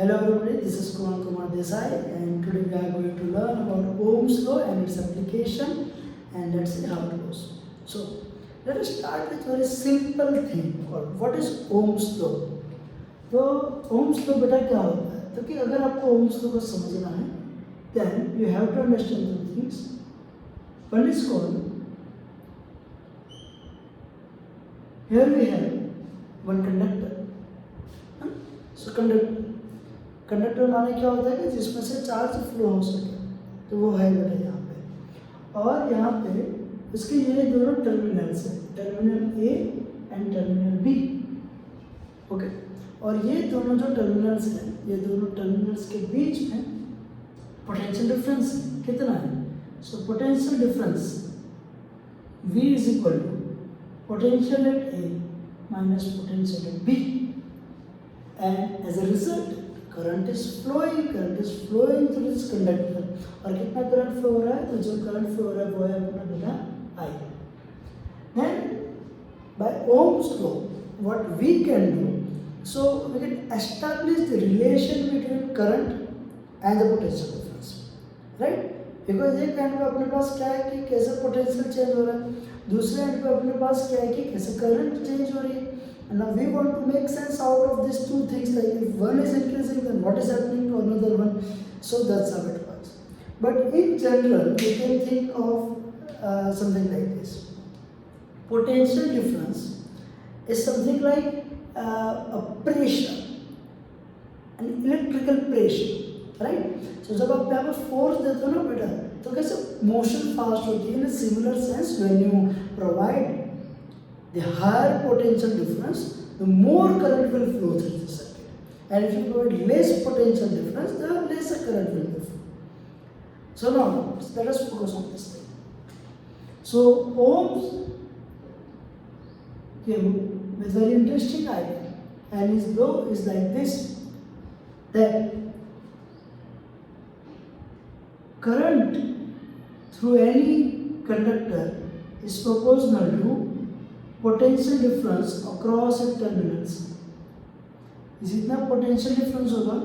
Hello everybody, this is Kumar Desai and today we are going to learn about Ohm's law and its application, and let's see how it goes. So let us start with a very simple thing called what is Ohm's law. तो Ohm's law बेटा क्या होता है? तो कि अगर आपको Ohm's law को समझना है then you have to understand two things. One is called, here we have one conductor. So conductor माने क्या होता है कि जिसमें से चार्ज फ्लो हो सके, तो वो है बेटा यहाँ पे। और यहाँ पे इसके ये दोनों टर्मिनल्स हैं, terminal A and terminal B. Okay, और ये दोनों जो टर्मिनल्स हैं, ये दोनों टर्मिनल्स के बीच में पोटेंशियल डिफरेंस कितना है? So potential difference V is equal to potential at A minus potential at B, and as a result current is flowing through this conductor. और कितना करंट फ्लो हो रहा है? तो जो करंट फ्लो हो रहा है वो है अपना बेटा I। Then by Ohm's law what we can do, so we can establish the relation between current and the potential difference, right? Because एक एंड पे अपने पास क्या है कि कैसे पोटेंशियल चेंज हो रहा है, दूसरे एंड पे अपने पास क्या है कि कैसे करंट चेंज हो रही है। And now we want to make sense out of these two things, like if one is increasing then what is happening to another one. So that's how it works. But in general we can think of something like this. Potential difference is something like a pressure, an electrical pressure, right? So जब आप यहाँ पे force देते हो ना बेटा, तो कैसे motion fast होती है। In a similar sense, when you provide the higher potential difference, the more current will flow through the circuit. And if you provide less potential difference, the lesser current will flow. So now, let us focus on this thing. So Ohm's came with very interesting idea, and his law is like this, that current through any conductor is proportional to potential difference across it terminals. जितना potential difference होगा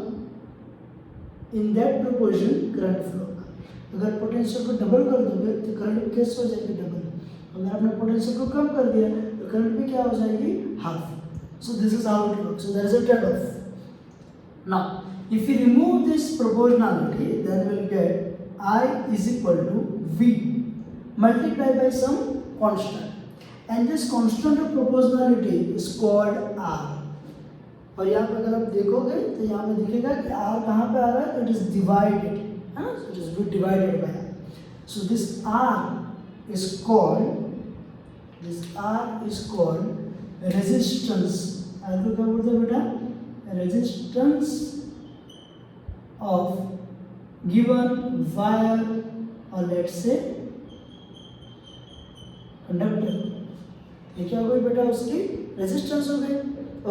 in that proportion current flow होगा। अगर potential को double कर दोगे तो current कैसे हो जाएगी? डबल। अगर आपने पोटेंशियल को कम कर दिया तो करंट भी क्या हो जाएगी? Half. So this is how it works. So there is a trade off. Now if you remove this proportionality then will get I is equal to V multiplied by some constant, and this constant of proportionality is called R। और यहाँ पे अगर आप देखोगे तो यहाँ में दिखेगा कि R कहाँ पे आ रहा है? It is divided, है ना? So it is divided by R। So this R is called resistance। R को क्या बोलते हैं बेटा? Resistance of given wire or let's say conductor। ये क्या हो गई बेटा? उसकी रेजिस्टेंस हो गई।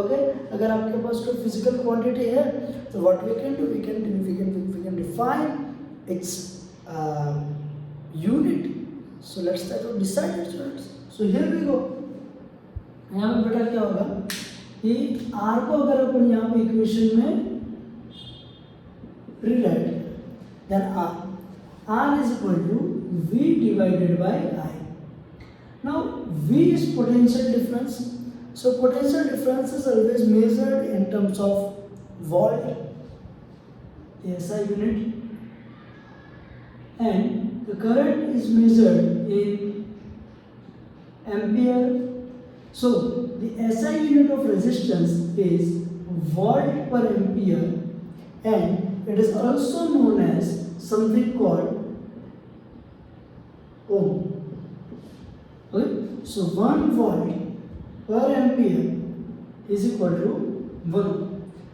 ओके, अगर आपके पास कोई फिजिकल क्वांटिटी है तो what we can do, we can define its unit. So let's try to decide it students. So here we go. यहाँ पे बेटा क्या होगा कि R को अगर अपन यहाँ पे इक्वेशन में रीराइट करें, then R is equal to V divided by I। Now V is potential difference. So potential difference is always measured in terms of volt, the SI unit, and the current is measured in ampere. So the SI unit of resistance is volt per ampere, and it is also known as something called ohm। Okay? So 1 volt per ampere is equal to 1,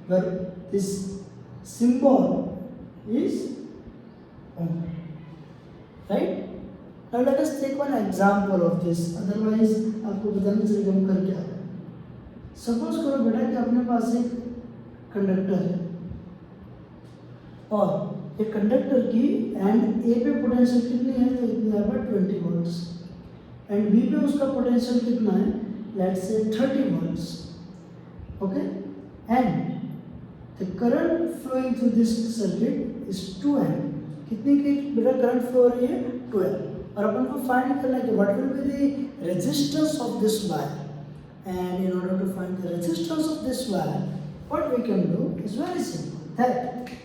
where this symbol is ohm, right? Now let us take one example of this, otherwise आपको पता नहीं चलेगा हम कर क्या रहे हैं। Suppose करो बेटा कि अपने पास एक कंडक्टर है और एक कंडक्टर की एंड ए पे पोटेंशियल कितनी है? तो इतनी है 20 वोल्ट्स, एंड बी पे उसका पोटेंशियल कितना है? Let's say 30 volts. Okay, and the current flowing through this circuit is 2 amp. कितनी की बेटा करंट फ्लो हो रही है? 2 एम्प। और अपन को फाइंड करना है कि what will be the resistance of this wire. And in order to find the resistance of this wire, what we can do is very simple, that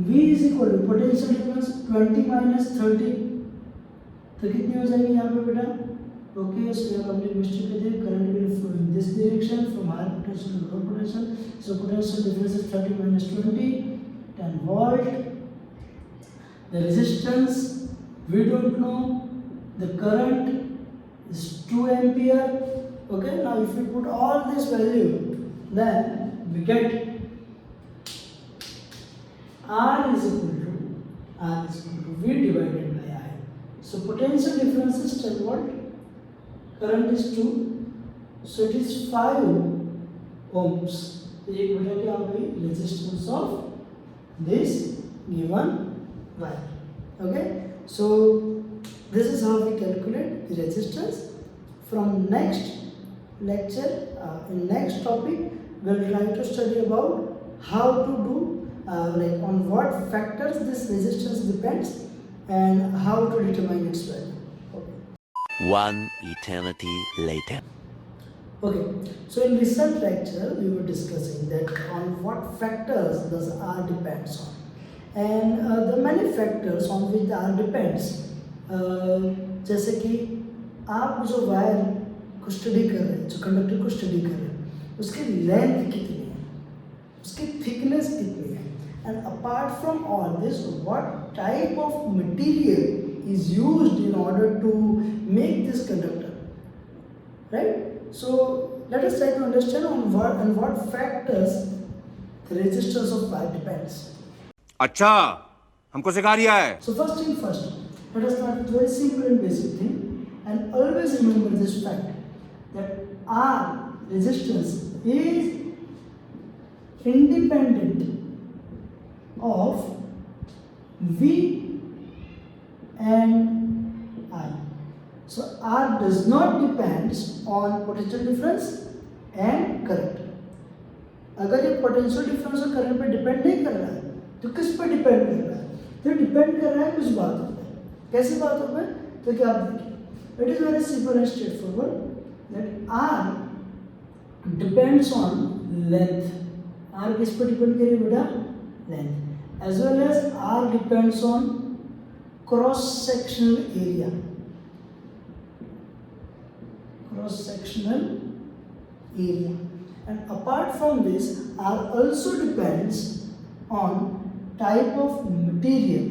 V is equal to potential difference 20 minus 30, तो कितनी हो जाएगी यहाँ पे बेटा? Okay, सो यहाँ हमने mistake कर दी, current will flow in this direction from higher potential to low potential, so potential difference is 30 minus 20, 10 volt. The resistance we don't know, the current is 2 ampere. Okay, now if we put all this value, then we get R is equal to V divided by I. So potential difference is 10 volt, current is 2, so it is 5 ohms. So ये बेटा क्या हो गई? Resistance of this given wire. Okay, so this is how we calculate the resistance. From next lecture, in next topic, we'll try to study about how to do like on what factors this resistance depends and how to determine its value. Okay. One eternity later. Okay, so in recent lecture we were discussing that on what factors does R depends on, and the many factors on which the R depends. जैसे कि आप जो wire को study कर रहे हैं, जो conductor को स्टडी कर रहे हैं, उसकी लेंथ कितनी है, उसकी थिकनेस कितनी है, and apart from all this, what type of material is used in order to make this conductor, right? So let us try to understand on what factors the resistance of wire depends. अच्छा, हमको सिखा रिया है। So first thing first, let us start with very simple and basic thing, and always remember this fact that R resistance is independent of V and I. So R does not depends on potential difference and current. अगर ये potential difference और current पे depend नहीं कर रहा है, तो किस पे डिपेंड कर रहा है? तो डिपेंड कर रहा है कुछ बातों पे। कैसी बातों पे? तो क्या आप देखिए, it is very simple and straightforward that R depends on length. R किस पे डिपेंड करेगी बेटा? Length. As well as R depends on cross-sectional area. Cross-sectional area. And apart from this, R also depends on type of material.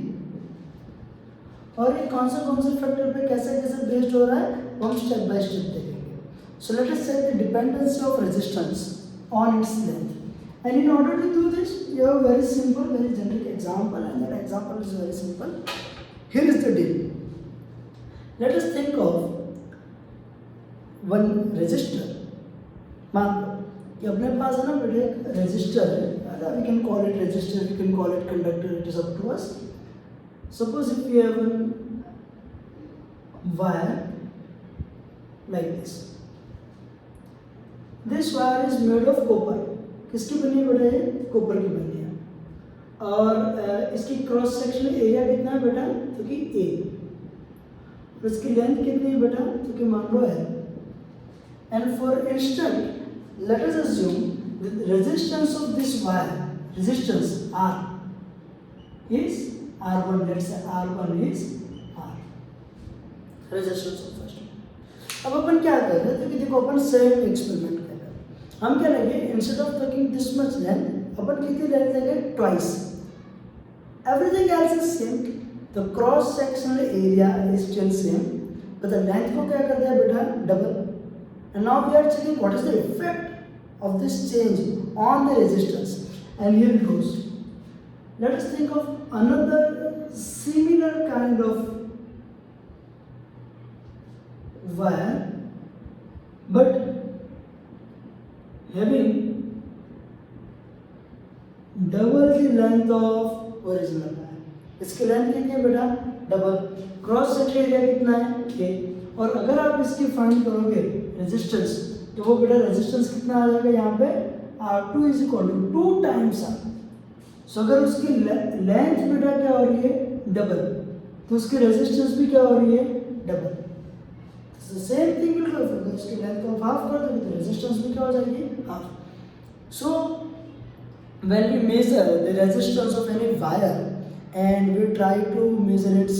और ये कौन से factor पे कैसे बेस्ड हो रहा है, वो हम स्टेप बाय स्टेप देखेंगे. So let us check the dependency of resistance on its length. And in order to do this, you have a very simple, very generic example, and that example is very simple. Here is the deal. Let us think of one resistor. मान लो कि अपने पास है ना बेटे एक resistor है, we can call it resistor, we can call it conductor, it is up to us. Suppose if we have a wire like this. This wire is made of copper. किसकी बनी है बेटा? ये कॉपर की बनी है, और इसकी क्रॉस सेक्शनल एरिया कितना है बेटा? तो कि A, और इसकी लेंथ कितनी है बेटा? तो कि मान लो L. And for instant let us assume the resistance of this wire, resistance R is R1. let's say R1 is R, resistance of first. अब अपन क्या कर रहे हैं? तो कि देखो अपन सेम एक्सपेरिमेंट कर रहे हैं. हम क्या लेंगे, instead of taking this much length, अपन कितनी लेंथ लेंगे? Twice. Everything else is same, the cross sectional area is still same, but the length को क्या कर दिया बेटा? Double. And now we are checking what is the effect of this change on the resistance. And here it goes. Let us think of another similar kind of wire, but having double the length of original wire. इसकी length कितनी है बेटा? Double. Cross section area कितना है? K. और अगर आप इसकी फाइंड करोगे रेजिस्टेंस, तो वो बेटा रेजिस्टेंस कितना आ जाएगा यहाँ पे? R2 is equal to 2 times R। सो अगर उसकी लेंथ बेटा क्या हो रही है डबल, तो उसकी रेजिस्टेंस भी क्या हो रही है double. Same thing will go, अगर उसकी लेंथ को हाफ कर दोगे तो रेजिस्टेंस भी क्या हो जाएगी half. So when we measure the resistance of any wire and we try to measure its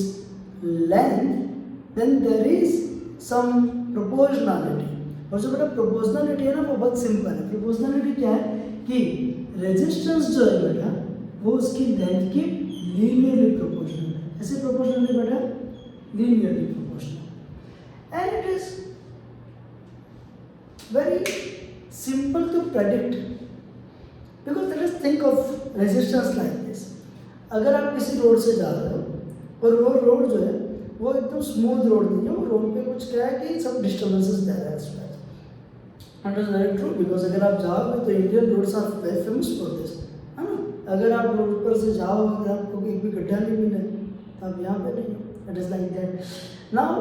length, then there is some proportionality। और जो बेटा प्रोपोर्शनलिटी है ना वो बहुत सिंपल है। प्रोपोर्शनलिटी क्या है कि रेजिस्टेंस जो है बेटा वो उसकी लेंथ की लीनियरली प्रोपोर्शनल है। ऐसे प्रोपोर्शनल है बेटा linearly proportional, and it is very simple to predict. Because let us think of resistance like this. अगर आप किसी रोड से जा रहे हो और वो रोड जो है वो एकदम स्मूथ रोड नहीं है, वो रोड पे कुछ क्या है कि सब डिस्टर्बेंसेस दे रहा है इसमें। And it is very true, because अगर आप जाओगे तो Indian roads are very famous for this, है ना। अगर आप रोड पर से जाओ अगर आपको एक भी गड्ढा नहीं मिले तो आप यहाँ पे नहीं हो। It is like that. Now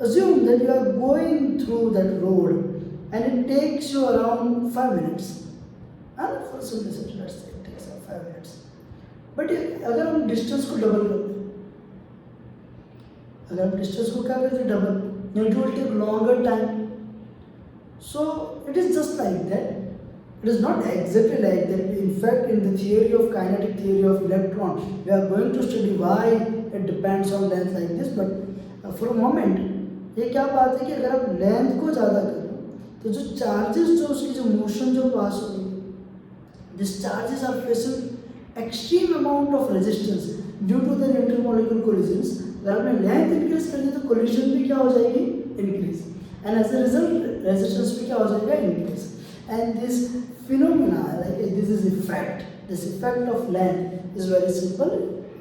assume that you are going through that road and it takes you around 5 minutes, and for simplicity let's say it takes 5 minutes, but अगर हम डिस्टेंस को डबल कर दें, अगर हम डिस्टेंस को क्या करते हैं double, then it will take longer time। so it is just like that, it is not exactly like that। in fact in the theory of kinetic theory of electron we are going to study why it depends on length like this, but for a moment ये क्या बात है कि अगर आप length को ज़्यादा करो तो जो चार्जेस जो उसकी जो मोशन जो पास होगी, this charges are facing extreme amount of resistance due to the intermolecular collisions. अगर आपने लेंथ इंक्रीज कर दी तो कोलिजन भी क्या हो जाएगी increase, and as a result resistance भी क्या हो जाएगा increase. And this phenomena like this is effect, this effect of length is very simple,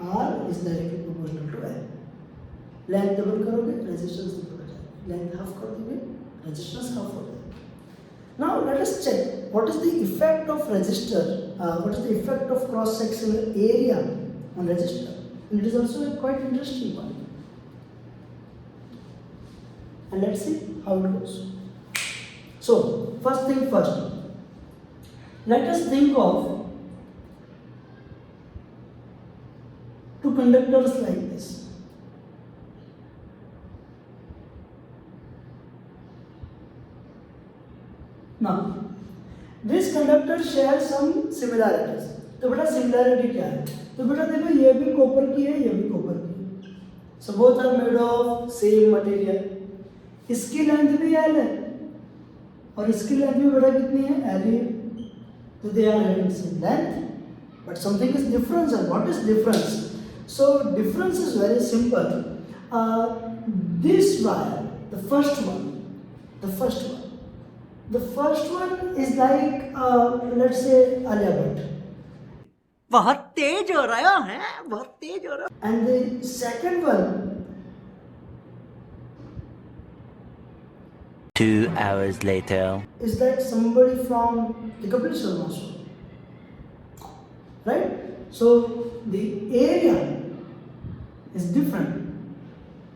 R is directly proportional to L. Length double करोगे रेजिस्टेंस डबल हो जाएगी, length half कर दोगे resistance half हो जाएगी। Now let us check what is the effect of resistor, what is the effect of cross sectional area on resistor, and it is also a quite interesting one, and let's see how it goes. So first thing first, let us think of two conductors like this. Now, this conductor share some similarities। तो बेटा similarity क्या है? तो बेटा देखो ये भी copper की है, ये भी कॉपर की है। So both are made of same material। इसकी लेंथ भी L है और इसकी लेंथ भी बेटा कितनी है L है। तो they are having same length, but something is difference। And what is difference? So difference is very simple। This wire, the first one is like let's say Alia Bhatt। बहुत तेज हो रहा है, बहुत तेज हो रहा है। And the second one 2 hours later. is like somebody from the Kapil Sharma show, right? So the area is different।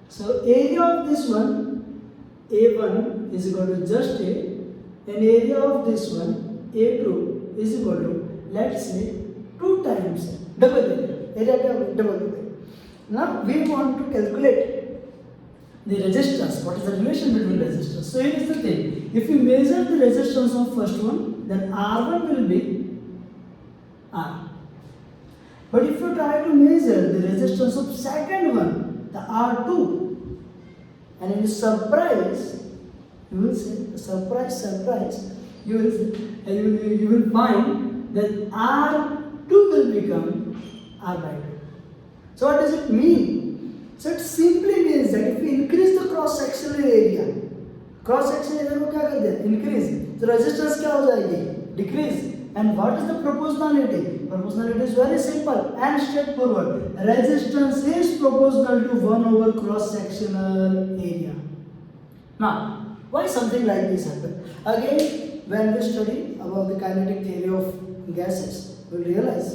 So area of this one A1 is equal to just A, and area of this one A2 is equal to let's say 2 times double area double। Now we want to calculate the resistance, what is the relation between resistance। So here is the thing, if you measure the resistance of first one then R1 will be R, but if you try to measure the resistance of second one, the R2, and in surprise you will say, surprise, you will find that R2 will become R by 2। So what does it mean? So it simply means that if we increase the cross sectional area को क्या कर दिया increase, तो resistance क्या हो जाएगी decrease। And what is the proportionality? Proportionality is very simple and straightforward। Resistance is proportional to 1 over cross sectional area। Now why something like this happen? Again, when we study about the kinetic theory of gases, we'll realize,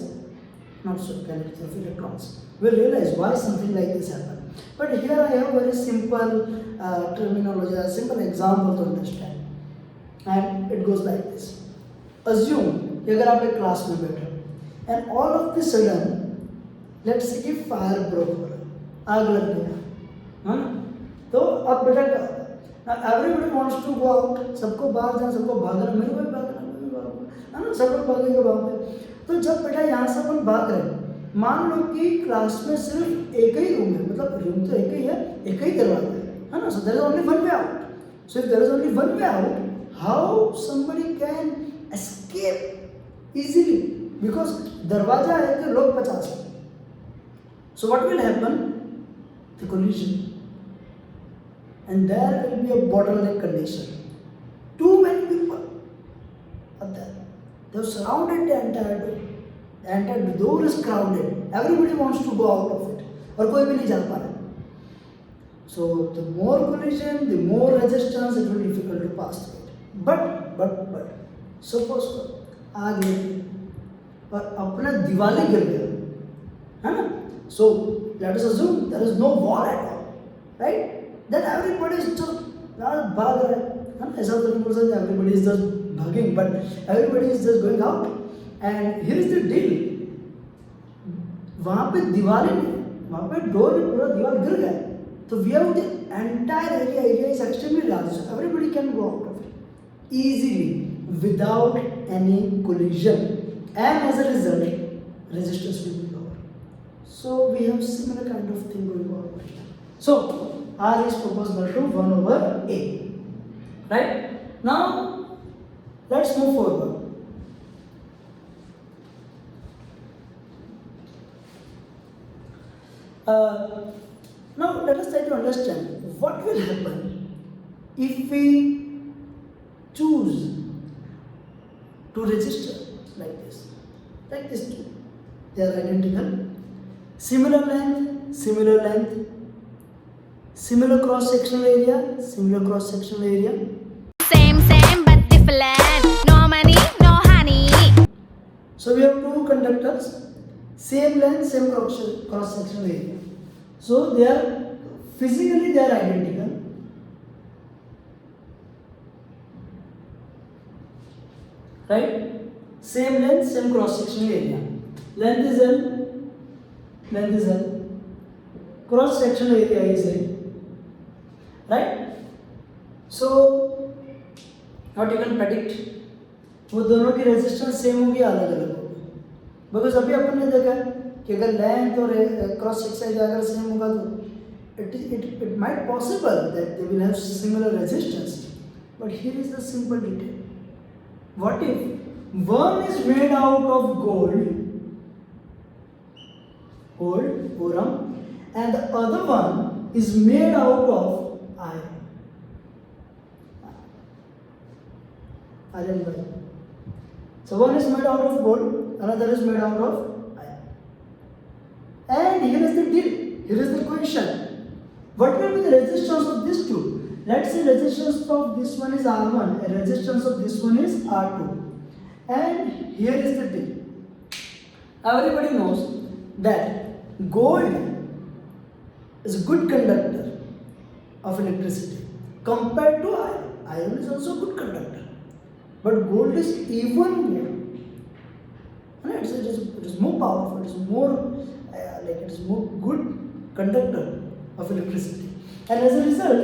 not so kinetic theory of electrons, we'll realize why something like this happen। But here I have very simple terminology, a simple example to understand। and it goes like this. Assume कि अगर आप एक class में बैठे हो and all of the sudden let's say कि fire broke हो रहा है, आग लग गया, हाँ ना? तो अब बेटा everybody wants to go out, सबको बाहर जाना, सबको भागना, मेरे को भी भागना, मैं भी भागना, है ना? सब लोग भागेंगे वहाँ पे। तो जब बेटा यहाँ से अपन भाग रहे हैं, मान लो कि क्लास में सिर्फ एक ही रूम है, मतलब रूम तो एक ही है, एक ही दरवाजा है ना? So there is only one way out. So if there is only one way out, how somebody can escape easily? Because दरवाजा है कि लोग 50 हैं। So what will happen? The collision, and there will be a bottleneck condition. Too many people are there. They have surrounded the entire door. The entire door is crowded. Everybody wants to go out of it. और कोई भी नहीं जा पा रहा. So the more collision, the more resistance, it will be difficult to pass through it. But suppose आग लगी और अपना दीवार गिर गया, है ना? So let us assume there is no wall at all, right? Then everybody is just भाग रहा है ना? ऐसा तो नहीं बोल सकते everybody is just भागing, but everybody is just going out. And here is the deal, वहाँ पे दीवार ही नहीं, वहाँ पे डोर में पूरा दीवार गिर गया, तो we have the entire area is extremely large, so everybody can go out of it easily without any collision, and as a result resistance will be lower. So we have similar kind of thing going on over here. So R is proportional to 1 over A. Right? Now, let's move forward. Now, let us try to understand what will happen if we choose to register like this two. They are identical, similar length, similar cross-sectional area, Same, but different. No money, no honey. So we have two conductors, same length, same cross-sectional area. So they are physically identical. Right? Same length, same cross-sectional area. Length is L. Cross-sectional area is A. Right? So what you can predict, वो दोनों की resistance same होगी, अलग अलग होगी, because अभी अपन ने देखा कि अगर लेंथ और क्रॉस सेक्शन अगर सेम होगा तो it might possible that they will have similar resistance, but here is the simple detail. What if one is made out of gold, boron, and the other one is made out of iron. So one is made out of gold, another is made out of iron. And here is the deal, here is the question. What will be the resistance of these two? Let's say resistance of this one is R1 and resistance of this one is R2. And here is the deal. Everybody knows that gold is a good conductor of electricity compared to iron. Iron is also a good conductor, but gold is even more. It is more powerful. It is more it is more good conductor of electricity, and as a result,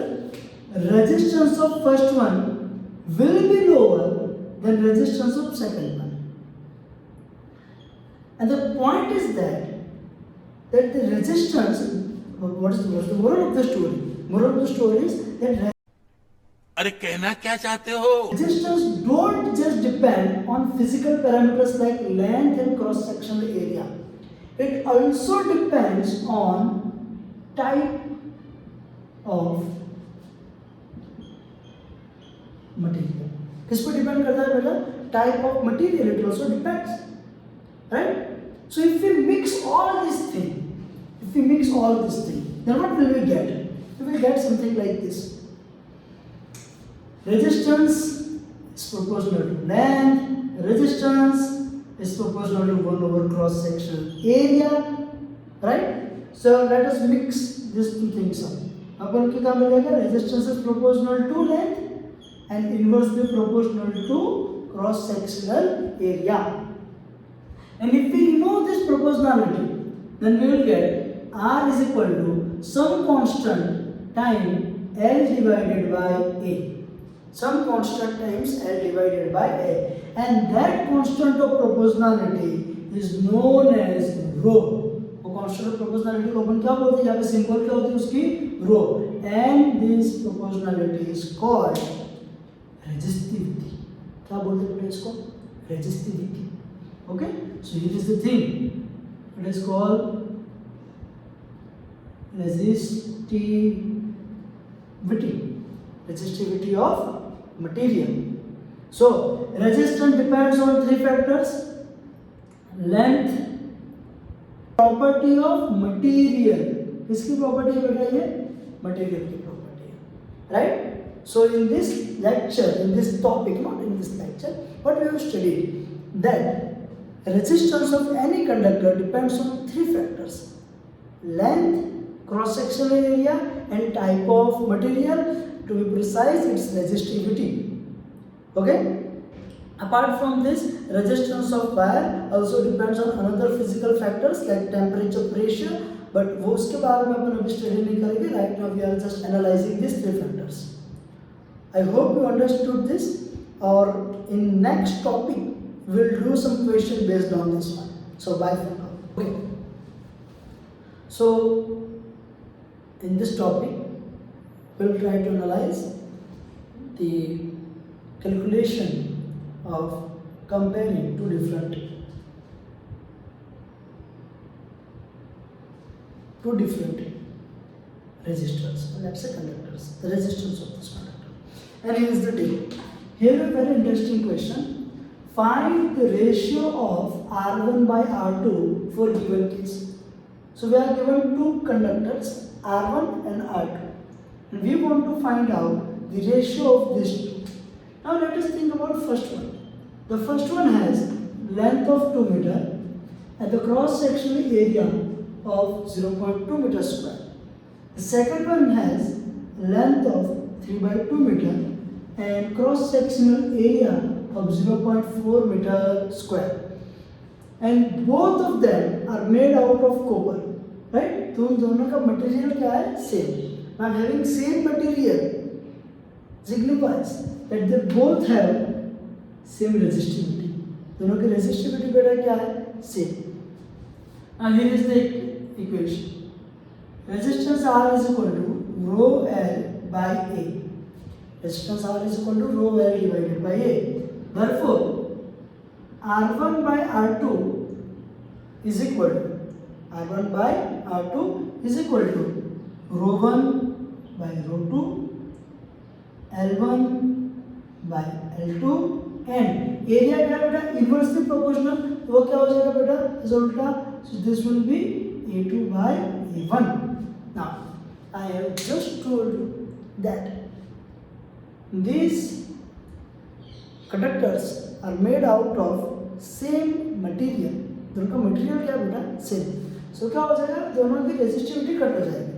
resistance of first one will be lower than resistance of second one. And the point is that the resistance. What is the moral of the story? Moral of the story is that अरे कहना क्या चाहते हो? resistance don't just depend on physical parameters like length and cross-sectional area. It also depends on type of material. किस पर depend करता है बेटा? Type of material. It also depends, right? So if we mix all these things, then what will we get? We will get something like this. Resistance is proportional to length, resistance is proportional to 1 over cross-sectional area, right? So let us mix these two things up. अपन क्या मिलेगा? Resistance is proportional to length and inversely proportional to cross sectional area. And if we know this proportionality, then we will get R is equal to some constant time L divided by A. Some constant times L divided by A. And that constant of proportionality is known as rho. वो constant of proportionality को अपन क्या बोलते हैं? यहाँ पे symbol क्या होती है उसकी? Rho. And this proportionality is called resistivity. क्या बोलते हैं इसको? Resistivity. Okay? So here is the thing. It is called resistivity. Resistivity of material. So resistance depends on three factors: length, property of material. किसकी property है बेटा ये? Material की property है, right? So in this lecture, in this topic, not in this lecture, what we have studied that resistance of any conductor depends on three factors: length, cross-sectional area, and type of material. To be precise, its resistivity. Okay? Apart from this, resistance of wire also depends on another physical factors like temperature, pressure. But वो उसके बारे में अपन अभी study नहीं करेंगे. Right now we are just analyzing these three factors. I hope you understood this. Or in next topic, we'll do some question based on this one. So bye for now. Okay. So in this topic, we'll try to analyze the calculation of comparing two different resistors, let's say conductors, the resistance of this conductor. And here is the deal. Here a very interesting question. Find the ratio of R1 by R2 for given case. So we are given two conductors, R1 and R2. And we want to find out the ratio of these two. Now let us think about first one. The first one has length of 2 meter and the cross-sectional area of 0.2 meter square. The second one has length of 3 by 2 meter and cross-sectional area of 0.4 meter square. And both of them are made out of copper, right? तो उन दोनों का material क्या है? Same. Now having same material signifies that they both have same resistivity. दोनों की resistivity बेटा क्या है? Same. Now here is the equation. Resistance R is equal to rho L by A. Resistance R is equal to rho L divided by A. Therefore, R1 by R2 is equal to R1 by R2 is equal to rho 1 by rho 2, L1 by L2 and area क्या बेटा inversely proportional. तो वो क्या हो जाएगा बेटा इस उल्टा. So this will be A2 by A1. Now I have just told you that these conductors are made out of same material. दोनों का material क्या बेटा same. So क्या हो जाएगा दोनों की resistivity कट हो जाएगी.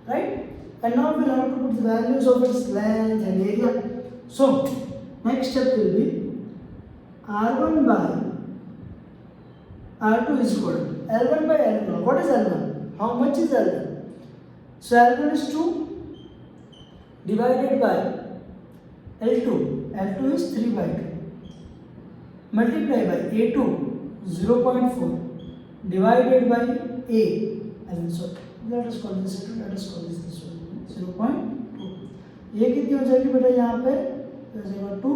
Right? And now we'll have to put the values of its length and area. So next step will be R1 by R2 is equal to L1 by L1. What is L1? How much is L1? So L1 is 2 divided by L2. L2 is 3 by 2. Multiply by A2 0.4 divided by A. And so let us call this A2. Let us call this one 0.2. ये कितनी हो जाएगी बेटा यहाँ पे? हो जाएगा 2.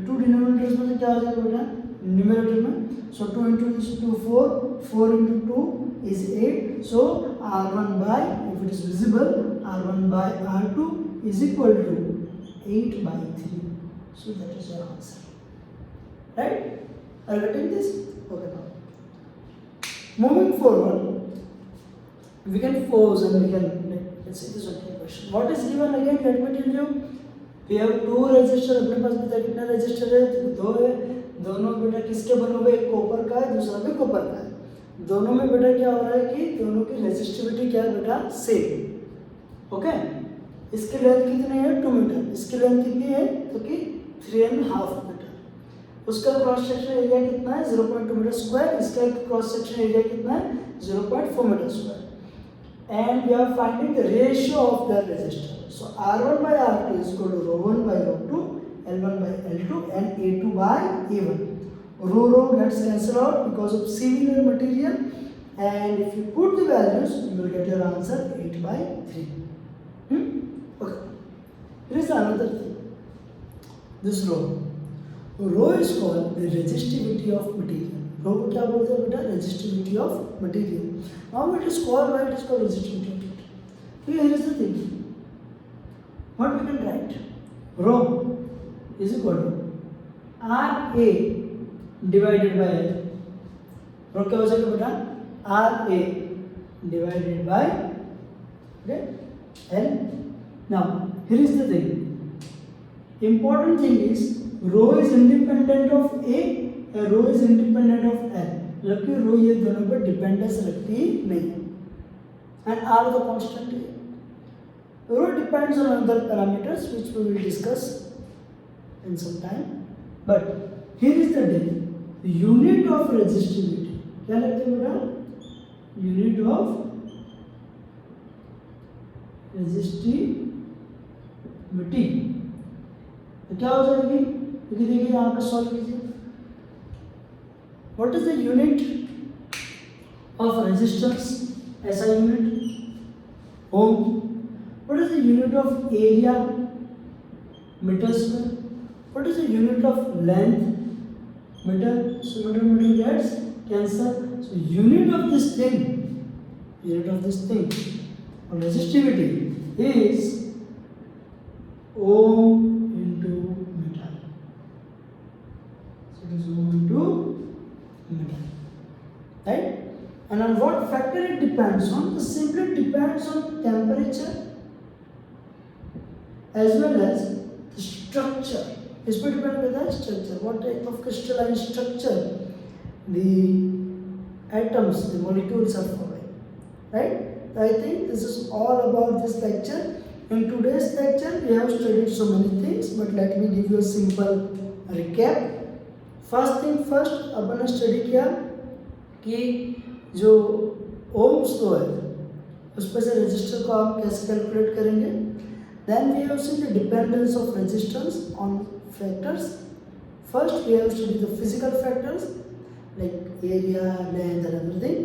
2 denominators में से क्या हो जाएगा बेटा? न्यूमरेटर में. So 2 into 2 4. 4 into 2 is 8. So R1 by, if it is visible, R1 by R2 is equal to 8 by 3. So that is your answer. Right? Are you getting this? Okay now. Moving forward, we can pause and we can, let's say this one question. What is given again? Let me tell you. We have two resistors. अपने पास बेटा कितना resistor है? दो है. दोनों बेटा किसके बने हुए? एक कॉपर का है, दूसरा भी कॉपर का है. दोनों में बेटा क्या हो रहा है कि दोनों की रेजिस्टिविटी क्या है बेटा? सेम. ओके. इसकी लेंथ कितनी है 2 मीटर, इसकी लेंथ कितनी है तो कि 3.5 मीटर, उसका क्रॉस सेक्शन एरिया कितना है 0.2 मीटर स्क्वायर, इसका क्रॉस सेक्शन एरिया कितना है 0.4 metre square, and we are finding the ratio of their resistor. So R1 by R2 is equal to rho 1 by rho 2, L1 by L2 and A2 by A1. Rho gets cancelled out because of similar material, and if you put the values you will get your answer 8 by 3. Okay. Here is another thing. This rho is called the resistivity of material. Rho को क्या बोलते हैं बेटा? Resistivity of material. Now it is called, why it is called resistivity of material? So here is the thing. What we can write? Rho is equal to RA divided by L. Rho क्या हो जाएगा बेटा? RA divided by L. Now here is the thing. Important thing is rho is independent of A and rho is independent of L. जबकि रो ये दोनों पर dependence रखती नहीं है, एंड आर द कांस्टेंट है। Rho depends on other parameters which we will discuss in some time, but here is the difference, unit of resistivity क्या लगता है बेटा? यूनिट ऑफ रेजिस्टिविटी तो क्या हो जाएगी? क्योंकि देखिए यहाँ पर सॉल्व कीजिए, what is the unit of resistance? SI unit ohm. What is the unit of area? Meter square. What is the unit of length? Meter. So meter gets cancelled. So unit of this thing of resistivity is ohm into meter. So it is ohm into meter, right? And on what factor it depends on? It simply depends on temperature as well as the structure. इस पर depend करता है structure, what type of crystalline structure the atoms, the molecules are following, right? I think this is all about this lecture. In today's lecture we have studied so many things, but let me give you a simple recap. First thing first, अपन ने study किया कि जो ohms लो है उस पर से resistor को आप कैसे कैलकुलेट करेंगे. Then we have seen the dependence of resistance on factors. First we have study the physical factors like area, length and everything.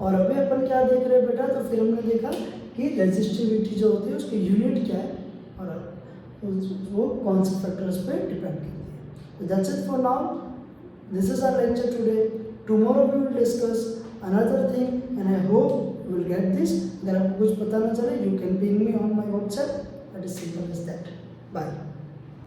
और अभी अपन क्या देख रहे हैं बेटा? तो फिर हमने देखा कि रेजिस्टिविटी जो होती है उसकी यूनिट क्या है और वो कौन से फैक्टर्स पे डिपेंड करती है. So that's it for now. This is our lecture today. Tomorrow we will discuss another thing and I hope you will get this. अगर आपको कुछ पता ना चले, you can ping me on my WhatsApp. That is simple as that. Bye.